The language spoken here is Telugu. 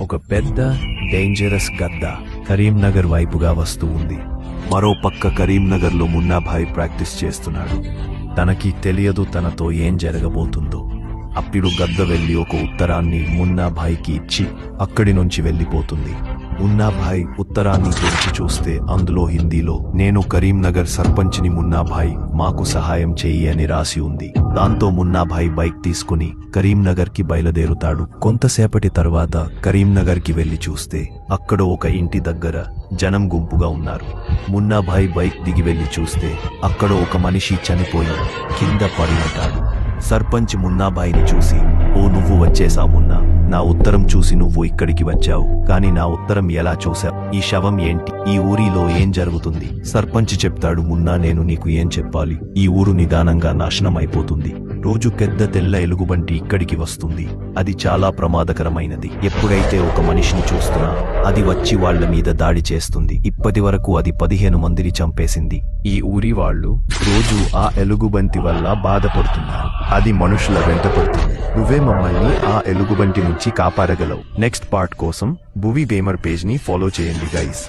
ఒక పెద్ద డేంజరస్ గద్ద కరీంనగర్ వైపుగా వస్తూ ఉంది. మరో పక్క కరీంనగర్లో మున్నాభాయ్ ప్రాక్టీస్ చేస్తున్నాడు. తనకి తెలియదు తనతో ఏం జరగబోతుందో. అప్పుడు గద్ద వెళ్లి ఒక ఉత్తరాన్ని మున్నాభాయ్కి ఇచ్చి అక్కడి నుంచి వెళ్లిపోతుంది. మున్నాభాయ్ ఉత్తరాన్ని తెరిచి చూస్తే అందులో హిందీలో "నేను కరీంనగర్ సర్పంచ్ని మున్నాభాయ్, మాకు సహాయం చెయ్యి" అని రాసి ఉంది. దాంతో మున్నాభాయ్ బైక్ తీసుకుని కరీంనగర్ కి బయలుదేరుతాడు. కొంతసేపటి తర్వాత కరీంనగర్ కి వెళ్లి చూస్తే అక్కడ ఒక ఇంటి దగ్గర జనం గుంపుగా ఉన్నారు. మున్నాభాయ్ బైక్ దిగి వెళ్లి చూస్తే అక్కడ ఒక మనిషి చనిపోయి కింద పడి ఉంటాడు. సర్పంచ్ మున్నాభాయ్ని చూసి, "ఓ, నువ్వు వచ్చేశావు మున్నా. నా ఉత్తరం చూసి నువ్వు ఇక్కడికి వచ్చావు, కానీ నా ఉత్తరం ఎలా చూశావు? ఈ శవం ఏంటి? ఈ ఊరిలో ఏం జరుగుతుంది?" సర్పంచ్ చెప్తాడు, "మున్నా, నేను నీకు ఏం చెప్పాలి? ఈ ఊరు నిదానంగా నాశనం అయిపోతుంది. రోజు పెద్ద తెల్ల ఎలుగుబంటి ఇక్కడికి వస్తుంది. అది చాలా ప్రమాదకరమైనది. ఎప్పుడైతే ఒక మనిషిని చూస్తున్నా అది వచ్చి వాళ్ల మీద దాడి చేస్తుంది. ఇప్పటి వరకు అది 15 మందిని చంపేసింది. ఈ ఊరి వాళ్ళు రోజు ఆ ఎలుగుబంటి వల్ల బాధపడుతున్నారు. అది మనుషుల వెంట పడుతుంది. నువ్వే మమ్మల్ని ఆ ఎలుగుబంటి నుంచి కాపాడగలవు." నెక్స్ట్ పార్ట్ కోసం భువి గేమర్ పేజ్ ని ఫాలో చేయండి గైస్.